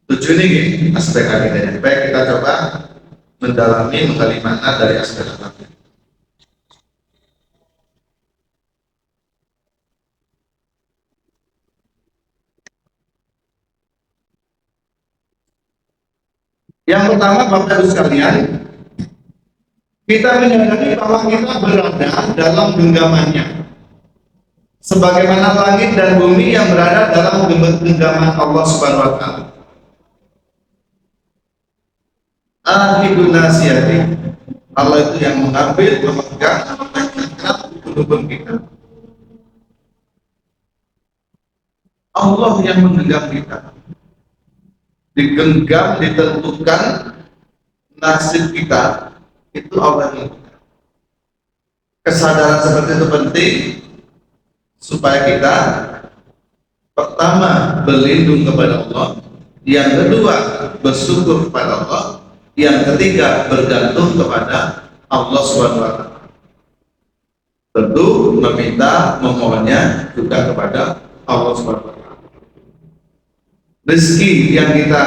Tujuh ini aspek akidahnya. Baik, kita coba mendalami menggali makna dari aspek akidahnya. Yang pertama, Bapak Ibu sekalian, kita menyadari bahwa kita berada dalam genggamannya, sebagaimana langit dan bumi yang berada dalam genggaman Allah Subhanahu wa Ta'ala. Akhidun nasiyati, Allah itu yang mengambil, memegang, menuntun kita. Allah yang menggenggam kita, digenggam, ditentukan nasib kita, itu Allah yang menentukan. Kesadaran seperti itu penting supaya kita pertama berlindung kepada Allah, yang kedua bersyukur kepada Allah, yang ketiga bergantung kepada Allah SWT. Tentu meminta, memohonnya juga kepada Allah SWT. Rezeki yang kita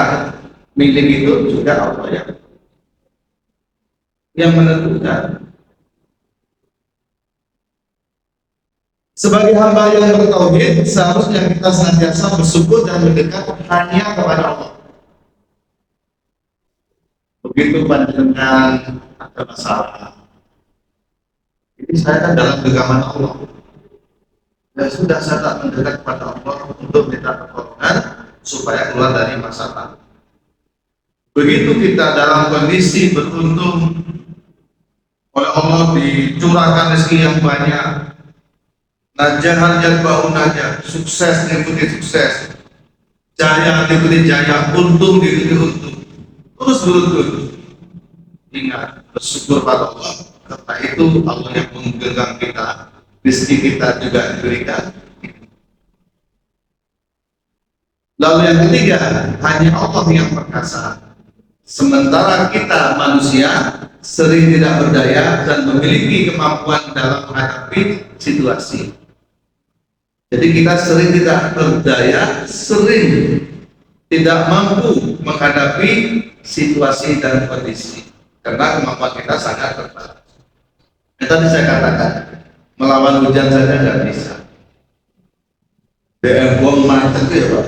miliki itu juga Allah yang menentukan. Sebagai hamba yang bertauhid, seharusnya kita senantiasa bersyukur dan mendekat hanya kepada Allah. Begitu panjenengan ada masalah, ini saya kan dalam genggaman Allah. Ya sudah, saya tak mendekat kepada Allah untuk minta pertolongan supaya keluar dari masalah. Begitu kita dalam kondisi beruntung oleh Allah dicurahkan rezeki yang banyak, najahan jadba'un najah, sukses diikuti sukses, jaya diikuti jaya, untung diikuti untung, terus beruntung. Ingat, bersyukur pada Allah, karena itu Allah yang menggenggam kita, rezeki kita juga diberikan. Lalu yang ketiga, hanya Allah yang perkasa. Sementara kita manusia sering tidak berdaya dan memiliki kemampuan dalam menghadapi situasi. Jadi kita sering tidak berdaya, sering tidak mampu menghadapi situasi dan kondisi, karena kemampuan kita sangat terbatas. Yang tadi saya katakan, melawan hujan saja nggak bisa. DM bom macet itu ya Pak,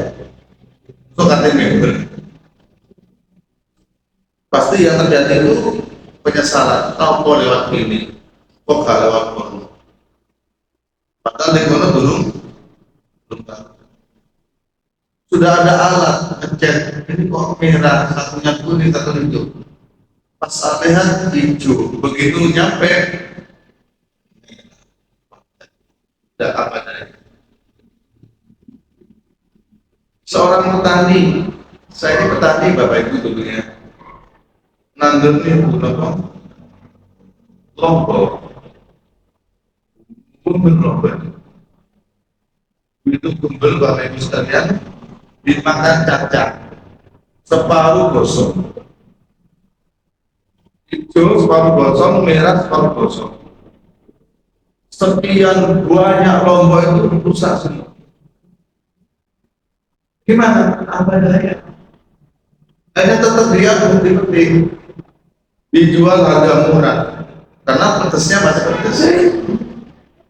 itu katanya member. Pasti yang terjadi itu penyesalan, tahu lewat ini, kok gak lewat kono. Padahal di kono belum tahu. Sudah ada alat ngecek, ini kok merah, satunya kuning, satu hijau. Pas saya lihat hijau, begitu nyampe, tidak apa adanya. Seorang petani, saya ini petani Bapak Ibu dulunya, nandur ini lombok, lombok, itu gumbel Bapak Ibu sekalian, dimakan cacah, separuh gosong, hijau separuh gosong, merah separuh gosong. Sekian banyak lombok itu rusak semua. Gimana? Apa daya? Hanya tetap dia penting, dijual harga murah karena pedesnya masih pedes.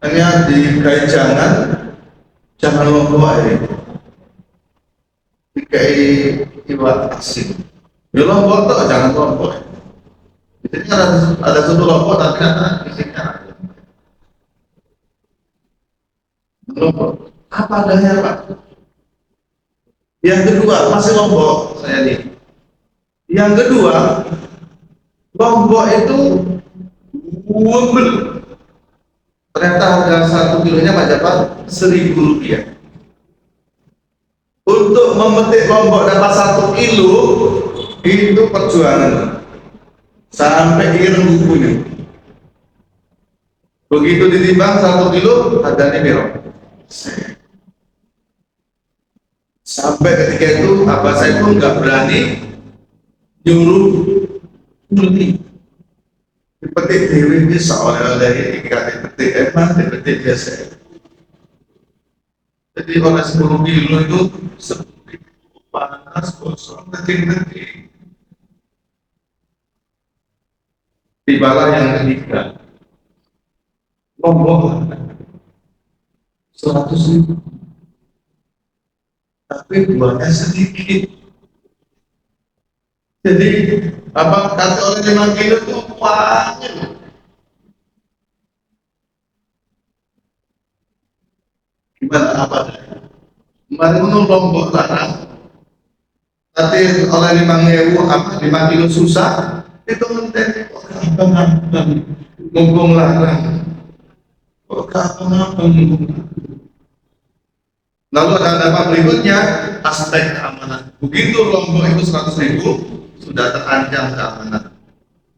Hanya dikai jangan lombok aja, dikai iwak asin. Ya lombok tuh jangan lombok. Di sini ada satu lombok tapi ada isinya lombok. Apa adanya Pak? Yang kedua, masih lombok saya nih. Yang kedua, lombok itu gumbel. Ternyata harga 1 kilonya Pak Japar 1.000 rupiah. Untuk memetik lombok dapat 1 kilo itu perjuangan sampai ireng bukunya. Begitu ditimbang 1 kilo harganya berapa? Sampai ketika itu abah saya pun nggak berani nyuruh beli dipetik dewi bisa oleh ikan dipetik emang dipetik biasa. Jadi oleh 10 kilo itu panas kosong keting-keting. Tibalah yang ketiga, lombok 100.000. Tapi buahnya sedikit. Jadi apa kata oleh 5 kilo itu banyak. Gimana apa? Kemarin menurut lombok larang. Tapi oleh 5.000 apa 5 kilo susah itu mentek mumpung larang. Lalu ada dampak berikutnya, aspek keamanan. Begitu lombok itu 100.000 sudah terancam keamanan,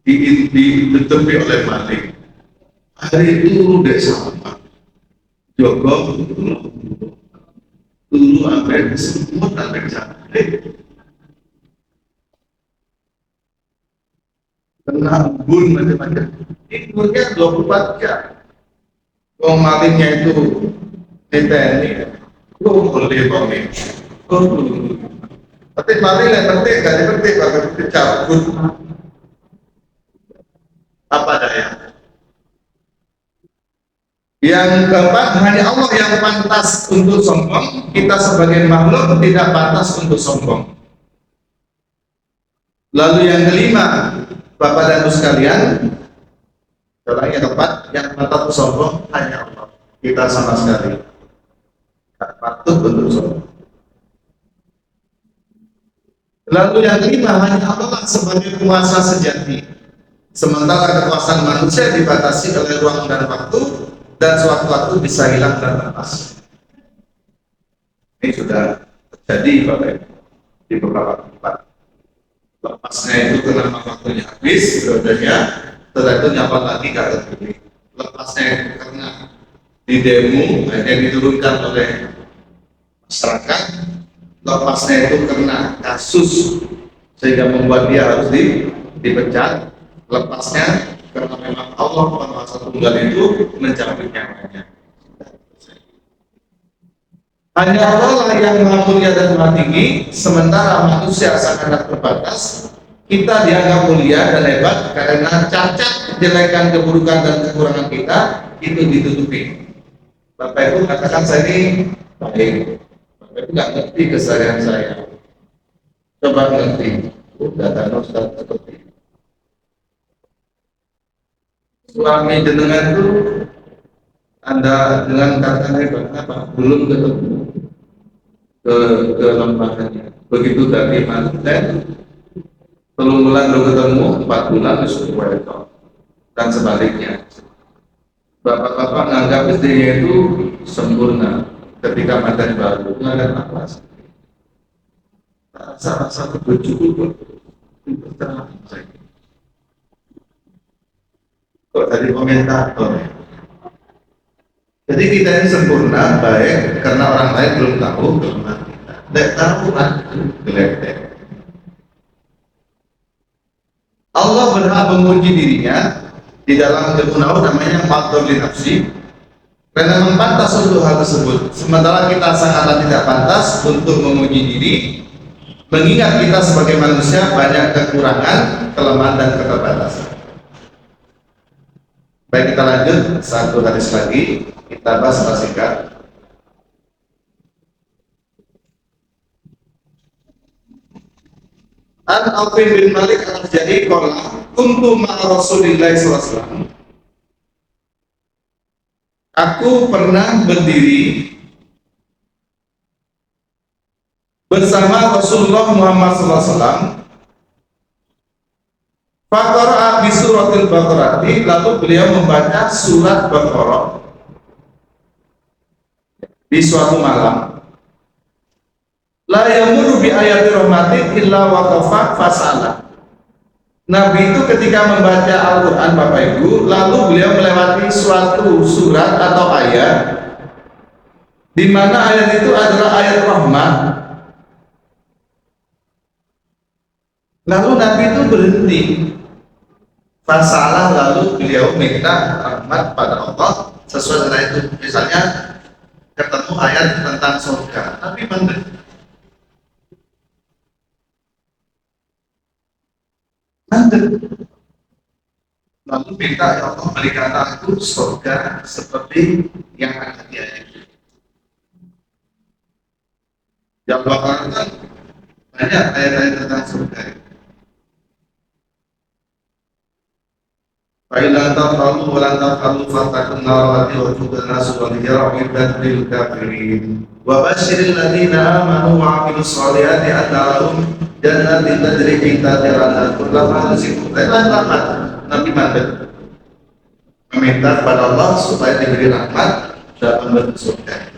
ditutupi oleh maling. Hari itu dek sama, jogo turu sampai semut sampai cantik, kena embun macam-macam. Tidurnya 24 jam. Wong malingnya itu ini. Boleh bang, tapi maling yang penting gak dipetik, gak dipetik cabut. Apa daya? Yang keempat, hanya Allah yang pantas untuk sombong. Kita sebagai makhluk tidak pantas untuk sombong. Lalu yang kelima, Bapak dan Ibu sekalian, yang keempat, yang pantas untuk sombong hanya Allah. Kita sama sekali patut untuk sombong. Lalu yang kelima, hanya Allah sebagai penguasa sejati. Sementara kekuasaan manusia dibatasi oleh ruang dan waktu, dan suatu waktu bisa hilang dan lepas. Ini sudah terjadi Bapak Ibu di beberapa tempat. Lepasnya itu karena waktunya habis, periodenya, setelah itu nyapa lagi gak terjadi. Lepasnya itu karena di demo yang diturunkan oleh masyarakat, lepasnya itu karena kasus sehingga membuat dia harus dipecat, lepasnya karena memang Allah penguasa tunggal itu mencabut nyawanya. Hanya Allah yang maha mulia dan maha tinggi, sementara manusia sangat terbatas. kita dianggap mulia dan hebat karena cacat, kejelekan, keburukan dan kekurangan kita itu ditutupi. Bapak Ibu katakan saya ini baik, Bapak Ibu nggak ngerti keseharian saya. Coba ngerti, data sudah seperti suami jenengan itu Anda dengan kata hebatnya Pak belum ketemu ke lembaganya. Begitu dari manten 3 bulan belum ketemu, 4 bulan disuruh welcome dan sebaliknya. Bapak-bapak menganggap istrinya itu sempurna ketika mantan baru itu ada nafas. Salah satu bercukup itu terang saya. Kok tadi komentator ya? Jadi kita ini sempurna, baik karena orang lain belum tahu kelemahan kita. Tidak tahu kan, geletek. Allah berhak memuji dirinya di dalam ilmu nahu namanya faktor li nafsi, karena mempantas untuk hal tersebut. Sementara kita sangatlah tidak pantas untuk memuji diri, mengingat kita sebagai manusia banyak kekurangan, kelemahan dan keterbatasan. Baik, kita lanjut satu hadis lagi, kita bahas singkat. An Aufin bin Malik al-Jari qala kuntu ma'a Rasulillah sallallahu alaihi wasallam. Aku pernah berdiri bersama Rasulullah Muhammad sallallahu alaihi wasallam. Faqara'a bi suratil Baqarah, lalu beliau membaca surat Baqarah di suatu malam. La yamuru bi ayati rahmatin illa waqafa fasala. Nabi itu ketika membaca Al-Quran Bapak Ibu, lalu beliau melewati suatu surat atau ayat di mana ayat itu adalah ayat rahmat. Lalu Nabi itu berhenti. Fasalah, lalu beliau minta rahmat pada Allah sesuai dengan itu. Misalnya ketemu ayat tentang surga, tapi mandek. Lalu minta ya Allah berikan aku surga seperti yang ada di ayat itu. Yang bakalan kan banyak ayat-ayat tentang surga. Fa'ilan taf'alu wa lan taf'alu fattaqun nar allati waquduha an-nas wal hijaratu uiddat lil kafirin. Wa basyiril ladzina amanu wa 'amilus shalihati anna lahum jannatin tajri min tahtiha al-anhar kullama rizqu rahmat. Nabi mandek meminta kepada Allah supaya diberi rahmat dalam bentuk surga.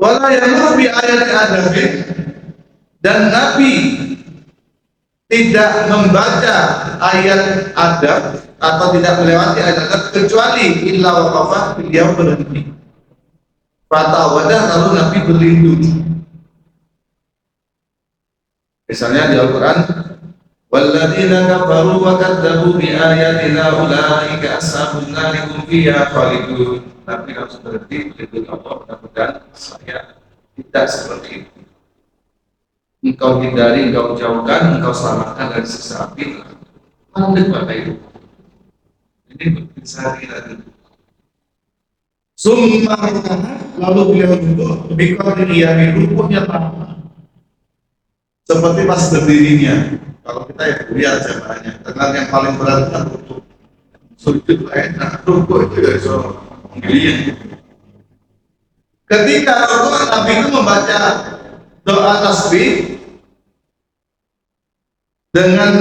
Wala yamur bi ayati adabin, dan Nabi tidak membaca ayat adab atau tidak melewati ayat adab kecuali illa waqafa, beliau berhenti. Fatawadah, lalu Nabi berlindung. Misalnya di Al-Quran, walladzina kafaru wa kadzabu bi ayatina ulaika ashabun nar hum fiha khalidun. Nabi harus berhenti berlindung Allah, mudah-mudahan saya tidak seperti itu. Engkau hindari, engkau jauhkan, engkau selamatkan dari siksa api. Mandek Bapak Ibu. Ini berpisah lagi. Summa lalu beliau duduk bikau dia rukuknya lama. Seperti pas berdirinya. Kalau kita ya lihat jamaahnya, dengan yang paling berat kan rukuk. Sujud enak, rukuk itu ya so menggeliat. Ketika rukuk, Nabi itu membaca doa tasbih dengan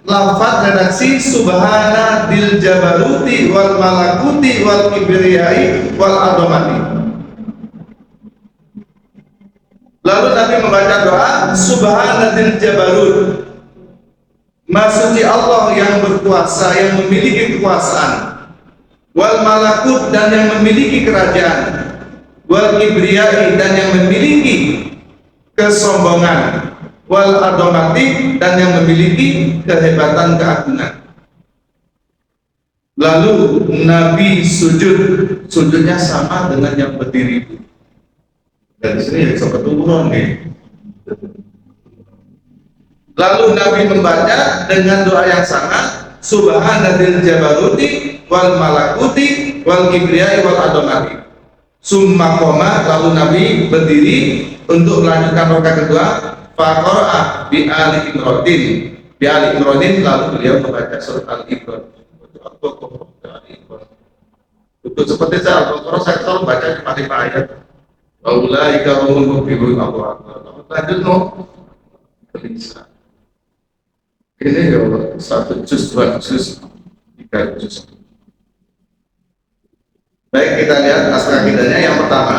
lafaz redaksi subhana dil jabaruti wal malakuti wal kibriyai wal adomati. Lalu Nabi membaca doa subhana dil jabarut, Maha suci Allah yang berkuasa, yang memiliki kekuasaan, wal malakut, dan yang memiliki kerajaan, wal kibriyai, dan yang memiliki kesombongan, wal adomati, dan yang memiliki kehebatan keagungan. Lalu Nabi sujud, sujudnya sama dengan yang berdiri. Dan di sini bisa keturun nih. Lalu Nabi membaca dengan doa yang sama, Subhanadzil jabaruti wal malakuti wal kibriyai wal adamati. Summa koma, lalu Nabi berdiri untuk melanjutkan rakaat kedua. Faqara'a bi ali imronin, lalu beliau membaca surat al-imron. Itu seperti saya Al-Baqarah, saya selalu baca di 5 ayat. Ulaika humul muflihun. Allahu akbar. Lanjut no. Bisa. Ini ya satu juz, 2 juz, 3 juz. Baik, kita lihat aspek akidahnya. Yang pertama,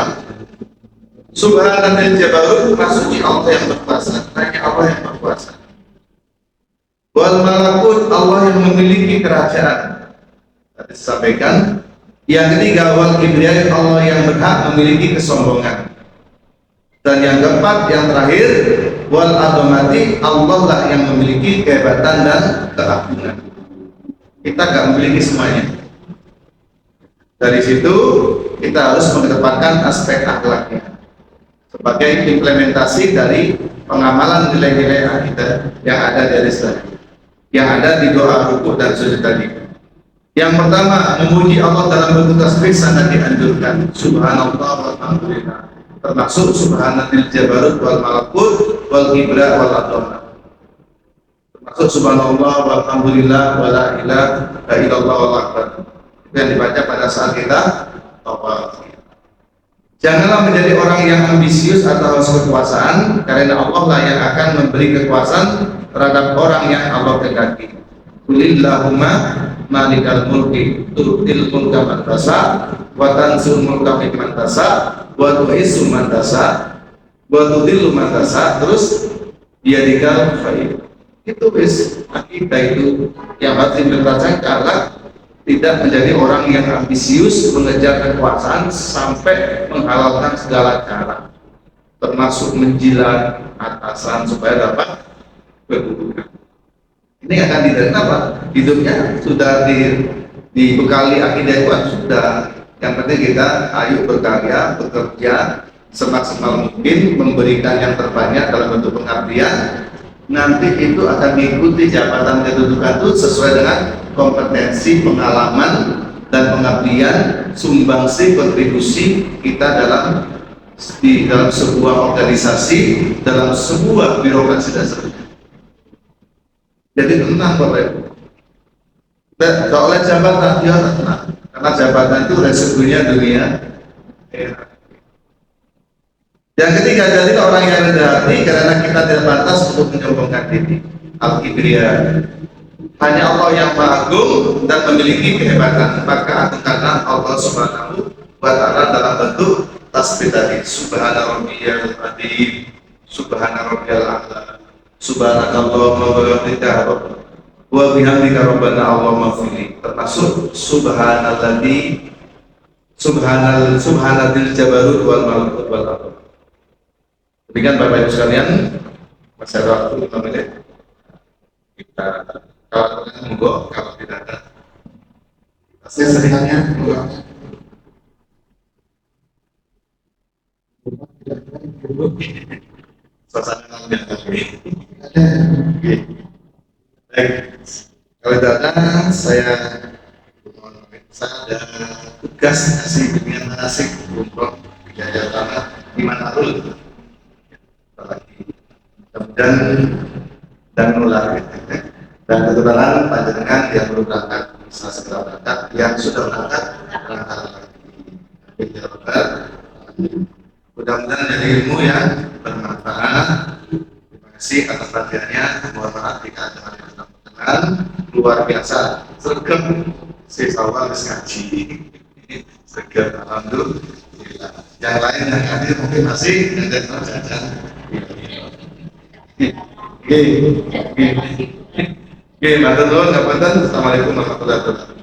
Subhanallahil jabarut, maksudnya Allah yang berkuasa, hanya Allah yang berkuasa. Wal malakut, Allah yang memiliki kerajaan. Tadi disampaikan. Yang ketiga, wal kibriyah, Allah yang berhak memiliki kesombongan. Dan yang keempat, yang terakhir, wal adamati, Allah lah yang memiliki kehebatan dan keagungan. Kita nggak memiliki semuanya. Dari situ kita harus mengedepankan aspek akhlaknya sebagai implementasi dari pengamalan nilai-nilai akidah yang ada di Islam, yang ada di doa rukuk dan sujud tadi. Yang pertama, memuji Allah dalam bentuk tasbih sangat dianjurkan. Subhanallah walhamdulillah, termasuk subhanallahil jabarut wal malakut wal kibra wal adhamah. Termasuk subhanallah walhamdulillah wala ilaha illallah wal akbar. Itu yang dibaca pada saat kita tawaf. Janganlah menjadi orang yang ambisius atau haus kekuasaan, karena Allah lah yang akan memberi kekuasaan terhadap orang yang Allah kehendaki. Qulillahumma malikal mulki tu'til mulka man tasha wa tanzil mulka mimman tasha wa tu'izzu man tasha wa tudhillu man tasha, terus biyadikal khair. Itu wis akidah itu yang harus diperhatikan, karena tidak menjadi orang yang ambisius mengejar kekuasaan sampai menghalalkan segala cara, termasuk menjilat atasan supaya dapat kedudukan. Ini akan diterima apa? Hidupnya sudah dibekali akidah itu sudah. Yang penting kita ayo berkarya, bekerja semaksimal mungkin, memberikan yang terbanyak dalam bentuk pengabdian. Nanti itu akan mengikuti jabatan kedudukan itu sesuai dengan kompetensi, pengalaman, dan pengabdian, sumbangsi, kontribusi kita dalam sebuah organisasi, dalam sebuah birokrasi dan seterusnya. Jadi tenang Bapak Ibu. Kalau oleh jabatan dia tenang, karena jabatan itu resikonya dunia. Yang ketiga, jadi orang yang rendah hati karena kita tidak pantas untuk menyombongkan diri. Al-kibriyah, hanya Allah yang maha agung dan memiliki kehebatan, maka agungkanlah Allah Subhanahu wa ta'ala dalam bentuk tasbih tadi. Subhana rabbiyal azim, subhana rabbiyal a'la, subhanakallahumma wa bihamdika wa bihamdika rabbana Allahumma fili, termasuk subhanalladzi subhanadzil jabarut wal malakut wal adhamah. Demikian Bapak Ibu sekalian, masih ada waktu 5 menit. Kita kalau monggo, kalau tidak ada saya seringannya monggo. Suasana yang baik. Kalau tidak ada, saya ada tugas kasih dengan nasib untuk Jaya Tanah di Manarul. Dan nular, dan kebetulan panjenengan yang belum berangkat bisa segera berangkat, yang sudah berangkat lagi. Mudah-mudahan dari ilmu yang bermanfaat. Terima kasih atas perhatiannya. Mohon maaf jika ada yang luar biasa. Sergap si sawal ngaji, sergap alhamdulillah. Yang lain yang hadir mungkin masih ada jajan. Oke, matur nuwun ngapunten. Assalamualaikum warahmatullahi wabarakatuh.